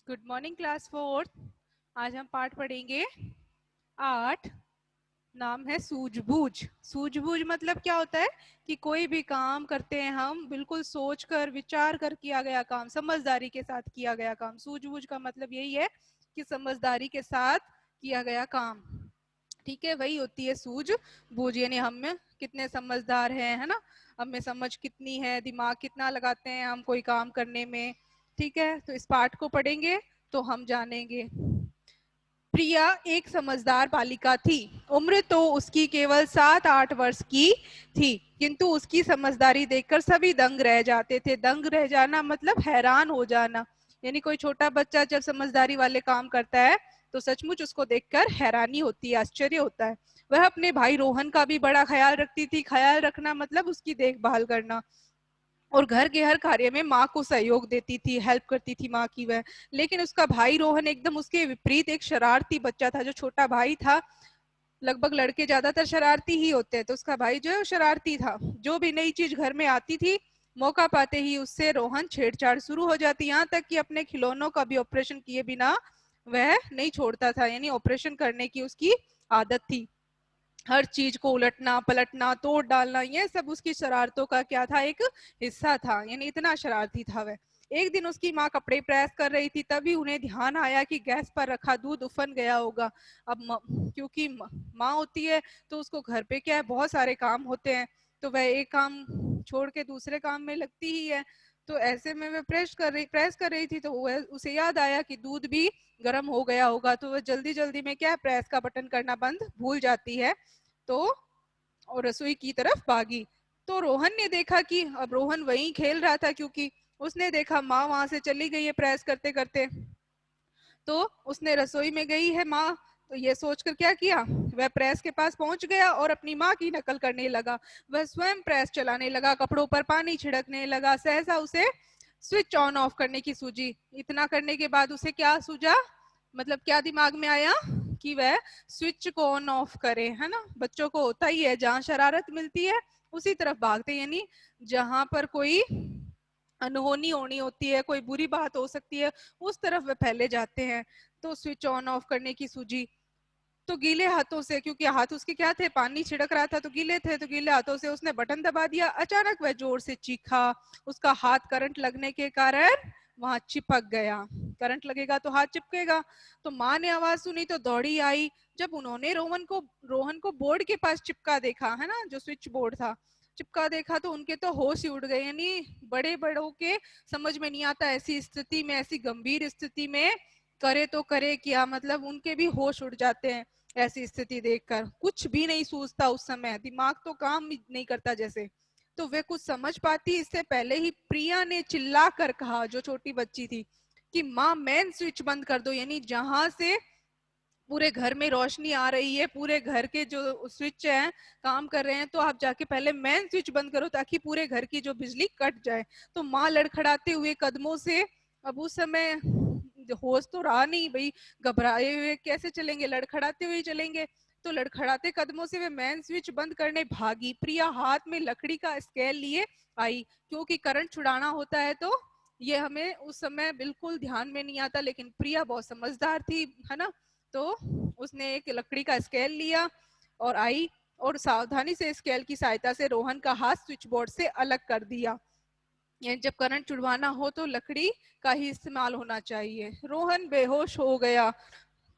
Good morning class fourth. आज हम पाठ पढ़ेंगे 8। नाम है सूझबूझ। सूझबूझ मतलब क्या होता है कि कोई भी काम करते हैं हम बिल्कुल सोच कर विचार कर किया गया काम, समझदारी के साथ किया गया काम। सूझबूझ का मतलब यही है कि समझदारी के साथ किया गया काम। ठीक है, वही होती है सूझबूझ। यानी हम में कितने समझदार हैं, है ना, हम में समझ कितनी है, दिमाग कितना लगाते हैं हम कोई काम करने में। ठीक है, तो इस पाठ को पढ़ेंगे तो हम जानेंगे। प्रिया एक समझदार बालिका थी। उम्र तो उसकी केवल 7-8 वर्ष की थी, किंतु उसकी समझदारी देखकर सभी दंग रह जाते थे। दंग रह जाना मतलब हैरान हो जाना। यानी कोई छोटा बच्चा जब समझदारी वाले काम करता है तो सचमुच उसको देखकर हैरानी होती है, आश्चर्य होता है। वह अपने भाई रोहन का भी बड़ा ख्याल रखती थी। ख्याल रखना मतलब उसकी देखभाल करना, और घर के हर कार्य में माँ को सहयोग देती थी, हेल्प करती थी माँ की वह। लेकिन उसका भाई रोहन एकदम उसके विपरीत एक शरारती बच्चा था। जो छोटा भाई था, लगभग लड़के ज्यादातर शरारती ही होते हैं, तो उसका भाई जो है वो शरारती था। जो भी नई चीज घर में आती थी, मौका पाते ही उससे रोहन छेड़छाड़ शुरू हो जाती। यहाँ तक कि अपने खिलौनों का भी ऑपरेशन किए बिना वह नहीं छोड़ता था। यानी ऑपरेशन करने की उसकी आदत थी। हर चीज को उलटना पलटना तोड़ डालना, ये सब उसकी शरारतों का क्या था, एक हिस्सा था। यानी इतना शरारती था वह। एक दिन उसकी माँ कपड़े प्रेस कर रही थी, तभी उन्हें ध्यान आया कि गैस पर रखा दूध उफन गया होगा। अब क्योंकि माँ होती है तो उसको घर पे क्या है, बहुत सारे काम होते हैं, तो वह एक काम छोड़ के दूसरे काम में लगती ही है। तो ऐसे में वह प्रेस कर रही थी, तो वह उसे याद आया कि दूध भी गर्म हो गया होगा। तो वह जल्दी जल्दी में क्या है, प्रेस का बटन करना बंद भूल जाती है, तो और रसोई की तरफ भागी। तो रोहन ने देखा कि अब रोहन वहीं खेल रहा था, क्योंकि उसने देखा माँ वहां से चली गई है प्रेस करते करते, तो उसने रसोई में गई है माँ। तो ये सोचकर क्या किया, वह प्रेस के पास पहुंच गया और अपनी माँ की नकल करने लगा। वह स्वयं प्रेस चलाने लगा, कपड़ों पर पानी छिड़कने लगा। सहसा उसे स्विच ऑन ऑफ करने की सूझी। इतना करने के बाद उसे क्या सूझा, मतलब क्या दिमाग में आया कि वह स्विच को ऑन ऑफ करे, है ना। बच्चों को होता ही है, जहां शरारत मिलती है उसी तरफ भागते। यानी जहां पर कोई अनहोनी होनी होती है, कोई बुरी बात हो सकती है, उस तरफ वे पहले जाते हैं। तो स्विच ऑन ऑफ करने की सूझी, तो गीले हाथों से, क्योंकि हाथ उसके क्या थे, पानी छिड़क रहा था तो गीले थे, तो गीले हाथों से उसने बटन दबा दिया। अचानक वह जोर से चीखा। उसका हाथ करंट लगने के कारण वहां चिपक गया। करंट लगेगा तो हाथ चिपकेगा। तो माँ ने आवाज सुनी तो दौड़ी आई। जब उन्होंने रोहन को बोर्ड के पास चिपका देखा, है ना, जो स्विच बोर्ड था, चिपका देखा, तो उनके तो होश ही उड़ गए। यानी बड़े बड़ों के समझ में नहीं आता ऐसी स्थिति में, ऐसी गंभीर स्थिति में करे तो करे क्या, मतलब उनके भी होश उड़ जाते हैं। ऐसी स्थिति देखकर कुछ भी नहीं सूझता उस समय, दिमाग तो काम नहीं करता जैसे। तो वे कुछ समझ पाती इससे पहले ही प्रिया ने चिल्ला कर कहा, जो छोटी बच्ची थी, कि माँ मेन स्विच बंद कर दो। यानी जहां से पूरे घर में रोशनी आ रही है, पूरे घर के जो स्विच है काम कर रहे हैं, तो आप जाके पहले मेन स्विच बंद करो ताकि पूरे घर की जो बिजली कट जाए। तो माँ लड़खड़ाते हुए कदमों से, अब उस समय होश तो रहा नहीं भाई, घबराए हुए कैसे चलेंगे, लड़खड़ाते हुए चलेंगे। तो लड़खड़ाते कदमों से वे मेन स्विच बंद करने भागी। प्रिया हाथ में लकड़ी का स्केल लिए आई, क्योंकि करंट छुड़ाना होता है तो ये हमें उस समय बिल्कुल ध्यान में नहीं आता, लेकिन प्रिया बहुत समझदार थी, है ना। तो उसने एक लकड़ी का स्केल लिया और आई, और सावधानी से स्केल की सहायता से रोहन का हाथ स्विच बोर्ड से अलग कर दिया। यानी जब करंट छुड़वाना हो तो लकड़ी का ही इस्तेमाल होना चाहिए। रोहन बेहोश हो गया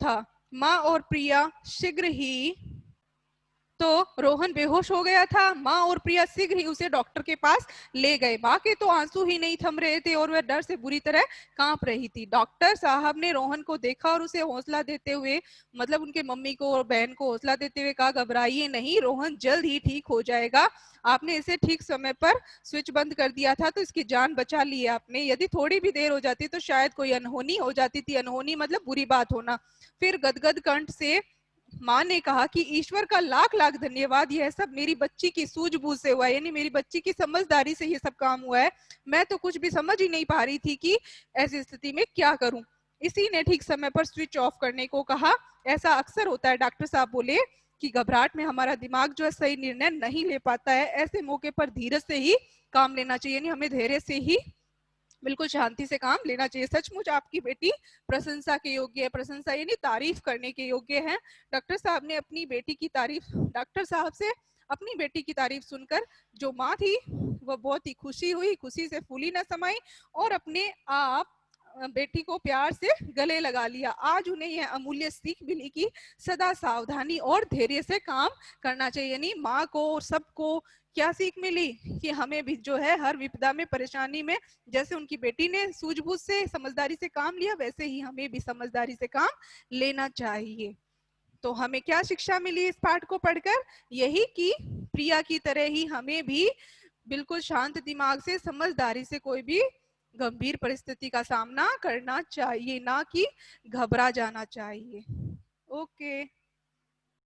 था। माँ और प्रिया शीघ्र ही तो रोहन बेहोश हो गया था। माँ और प्रिया शीघ्र ही उसे डॉक्टर के पास ले गए। माँ के तो आंसू ही नहीं थम रहे थे और वह डर से बुरी तरह कांप रही थी। डॉक्टर साहब ने रोहन को देखा और उसे हौसला देते हुए, मतलब उनके मम्मी को और बहन को हौसला देते हुए कहा, घबराइए नहीं, रोहन जल्द ही ठीक हो जाएगा। आपने इसे ठीक समय पर स्विच बंद कर दिया था तो इसकी जान बचा ली है आपने। यदि थोड़ी भी देर हो जाती तो शायद कोई अनहोनी हो जाती थी। अनहोनी मतलब बुरी बात होना। फिर गदगद कंठ से माँ ने कहा कि ईश्वर का लाख लाख धन्यवाद, यह सब मेरी बच्ची की सूझबूझ से हुआ है। यानी मेरी बच्ची की समझदारी से ये सब काम हुआ है। मैं तो कुछ भी समझ ही नहीं पा रही थी कि ऐसी स्थिति में क्या करूं। इसी ने ठीक समय पर स्विच ऑफ करने को कहा। ऐसा अक्सर होता है, डॉक्टर साहब बोले, कि घबराहट में हमारा दिमाग जो है सही निर्णय नहीं ले पाता है। ऐसे मौके पर धीरज से ही काम लेना चाहिए, यानी हमें धैर्य से ही बिल्कुल शांति से काम लेना चाहिए। सचमुच आपकी बेटी प्रशंसा के योग्य है, प्रशंसा यानी तारीफ करने के योग्य है। डॉक्टर साहब ने अपनी बेटी की तारीफ, डॉक्टर साहब से अपनी बेटी की तारीफ सुनकर जो माँ थी वो बहुत ही खुशी हुई, खुशी से फूली न समाई और अपने आप बेटी को प्यार से गले लगा लिया। आज उन्हें यह अमूल्य सीख मिली कि सदा सावधानी और धैर्य से काम करना चाहिए। यानी माँ को और सबको क्या सीख मिली कि हमें भी जो है हर विपदा में, परेशानी में, जैसे उनकी बेटी ने सूझबूझ से, समझदारी से काम लिया, वैसे ही हमें भी समझदारी से काम लेना चाहिए। तो हमें क्या शिक्षा मिली इस पाठ को पढ़कर? यही कि प्रिया की तरह ही हमें भी बिल्कुल शांत दिमाग से, समझदारी से कोई भी गंभीर परिस्थिति का सामना करना चाहिए, ना कि घबरा जाना चाहिए। ओके।